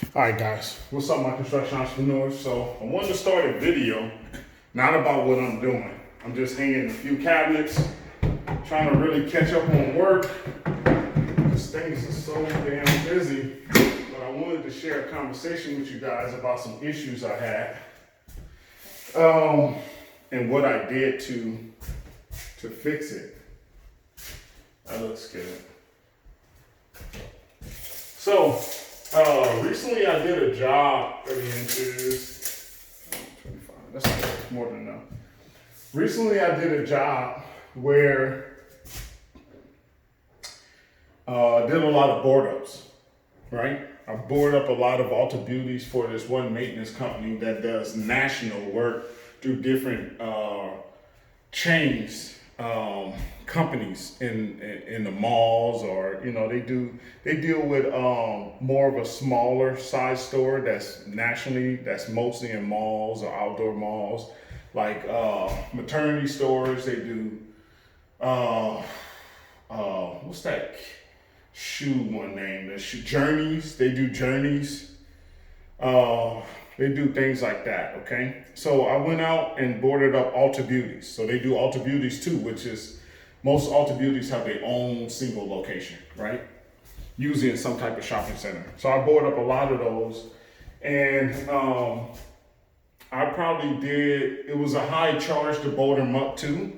All right, guys, what's up, my construction entrepreneurs? So I wanted to start a video, not about what I'm doing. I'm just hanging a few cabinets, trying to really catch up on work, because things are so damn busy. But I wanted to share a conversation with you guys about some issues I had, and what I did to fix it. That looks good. So, recently I did a job, 30 inches, 25, that's more than enough. Recently I did a job where I did a lot of board ups, right? I boarded up a lot of Alta Beauties for this one maintenance company that does national work through different chains, companies in the malls, or they deal with more of a smaller size store that's mostly in malls or outdoor malls, like maternity stores. They do what's that shoe one name? The shoe Journeys. They do Journeys. They do things like that, okay? So I went out and boarded up Alta Beauties. So they do Alta Beauties too, which is, most Alta Beauties have their own single location, right? Usually in some type of shopping center. So I boarded up a lot of those. And I probably did, it was a high charge to board them up too.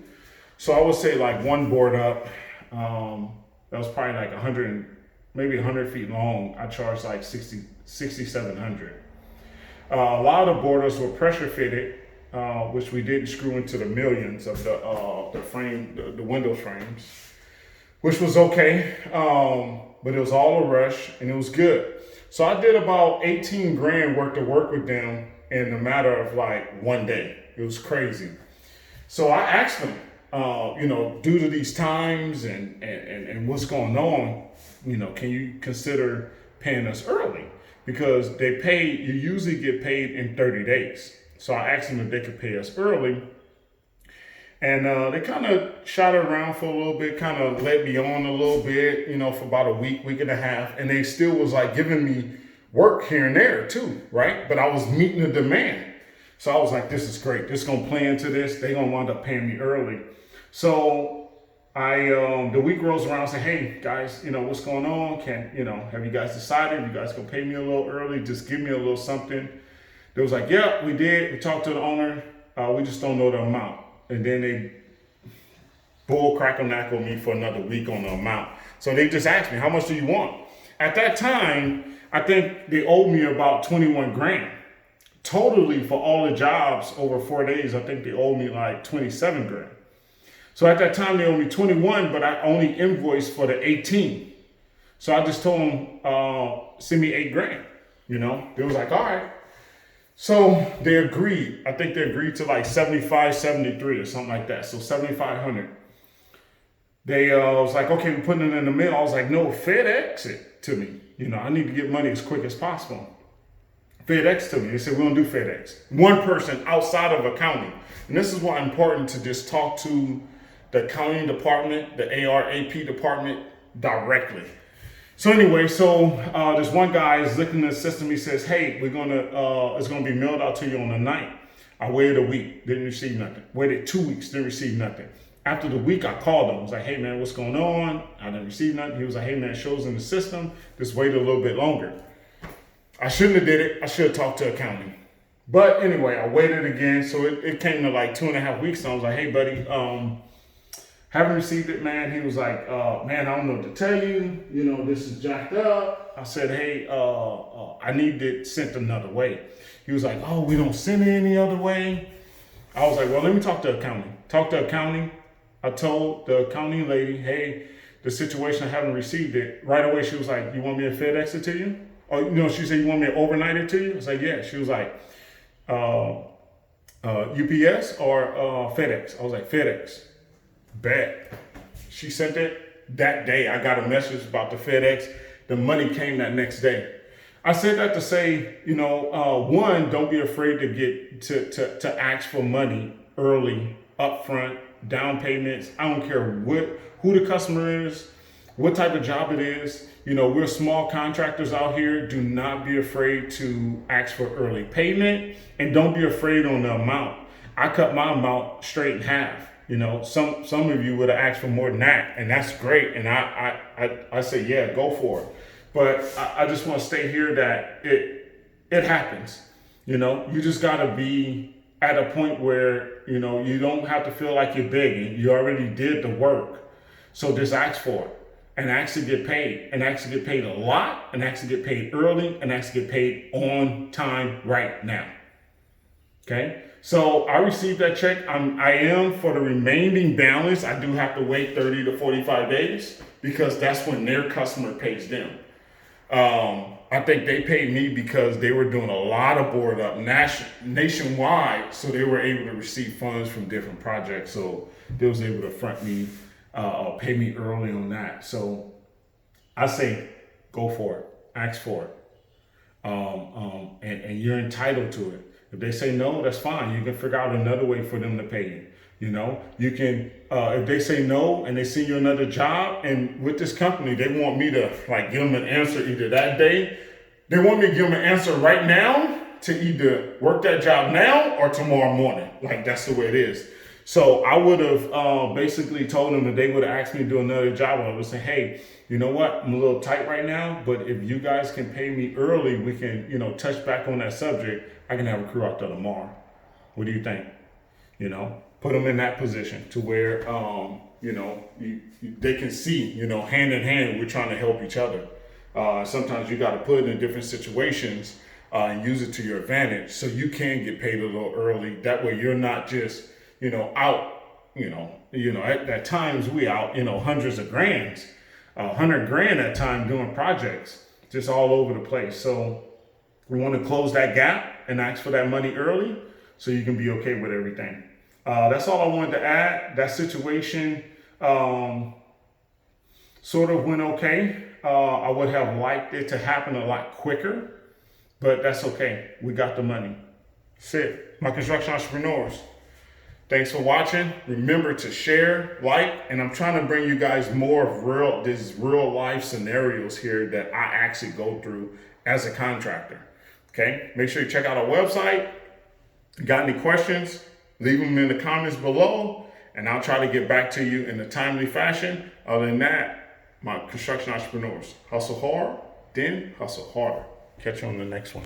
So I would say like one board up, that was probably like 100, maybe 100 feet long. I charged like 6,700. A lot of boarders were pressure fitted, which we didn't screw into the millions of the frame, the window frames, which was okay. But it was all a rush and it was good. So I did about 18 grand worth of work with them in a matter of like one day. It was crazy. So I asked them, due to these times and what's going on, can you consider paying us early? Because you usually get paid in 30 days. So I asked them if they could pay us early. And they kind of shot it around for a little bit, kind of led me on a little bit, for about a week and a half. And they still was like giving me work here and there too, right? But I was meeting the demand. So I was like, this is great. This is gonna play into this. They're gonna wind up paying me early. So the week rolls around and say, hey guys, what's going on? Have you guys decided? You guys gonna pay me a little early? Just give me a little something. They was like, yeah, we did. We talked to the owner. We just don't know the amount. And then they crackle me for another week on the amount. So they just asked me, how much do you want? At that time, I think they owed me about 21 grand. Totally for all the jobs over 4 days, I think they owed me like 27 grand. So at that time, they owed me 21, but I only invoiced for the 18. So I just told them, send me 8 grand. They was like, all right. So they agreed. I think they agreed to like 75, 73 or something like that. So 7,500. They was like, okay, we're putting it in the mail. I was like, no, FedEx it to me. I need to get money as quick as possible. FedEx to me. They said, we don't do FedEx. One person outside of accounting. And this is why it's important to just talk to the accounting department, the AR/AP department directly. So anyway, this one guy is looking at the system. He says, hey, it's gonna be mailed out to you on the 9th. I waited a week, didn't receive nothing. Waited 2 weeks, didn't receive nothing. After the week, I called him. I was like, hey man, what's going on? I didn't receive nothing. He was like, hey man, it shows in the system. Just wait a little bit longer. I shouldn't have did it. I should have talked to accounting. But anyway, I waited again. So it came to like 2.5 weeks. And I was like, hey buddy, haven't received it, man. He was like, man, I don't know what to tell you. This is jacked up. I said, hey, I need it sent another way. He was like, oh, we don't send it any other way. I was like, well, let me talk to accounting. Talk to accounting. I told the accounting lady, hey, the situation, I haven't received it. Right away, she was like, you want me to FedEx it to you? Or, she said, you want me to overnight it to you? I was like, yeah. She was like, UPS or FedEx? I was like, FedEx. Bet. She sent it that day. I got a message about the FedEx. The money came that next day. I said that to say, one, don't be afraid to get to ask for money early, upfront, down payments. I don't care who the customer is. what type of job it is. You know, we're small contractors out here. Do not be afraid to ask for early payment, and don't be afraid on the amount. I cut my amount straight in half. You know, some of you would have asked for more than that, and that's great. And I say, yeah, go for it. But I just want to stay here that it happens. You know, you just gotta be at a point where, you know, you don't have to feel like you're begging. You already did the work. So just ask for it and actually get paid, and actually get paid a lot, and actually get paid early, and actually get paid on time right now. Okay. So I received that check. I am for the remaining balance. I do have to wait 30 to 45 days because that's when their customer pays them. I think they paid me because they were doing a lot of board up nationwide, so they were able to receive funds from different projects. So they was able to front me or pay me early on that. So I say, go for it, ask for it, and you're entitled to it. If they say no, that's fine. You can figure out another way for them to pay you. You know, you can, if they say no and they send you another job, and with this company, they want me to like give them an answer either that day. They want me to give them an answer right now to either work that job now or tomorrow morning. Like, that's the way it is. So I would have basically told them that they would have asked me to do another job. I would say, hey, you know what? I'm a little tight right now, but if you guys can pay me early, we can, you know, touch back on that subject. I can have a crew out there tomorrow. What do you think? You know, put them in that position to where, you know, they can see, you know, hand in hand, we're trying to help each other. Sometimes you got to put it in different situations and use it to your advantage so you can get paid a little early. That way you're not just, you know, out, you know, at times we out, you know, hundreds of grands, 100 grand at time doing projects just all over the place. So we want to close that gap and ask for that money early so you can be okay with everything. That's all I wanted to add. That situation sort of went okay. I would have liked it to happen a lot quicker, but that's okay. We got the money. That's it. My construction entrepreneurs. Thanks for watching. Remember to share, like, and I'm trying to bring you guys more of these real life scenarios here that I actually go through as a contractor. Okay, make sure you check out our website. Got any questions? Leave them in the comments below, and I'll try to get back to you in a timely fashion. Other than that, my construction entrepreneurs, hustle hard, then hustle harder. Catch you on the next one.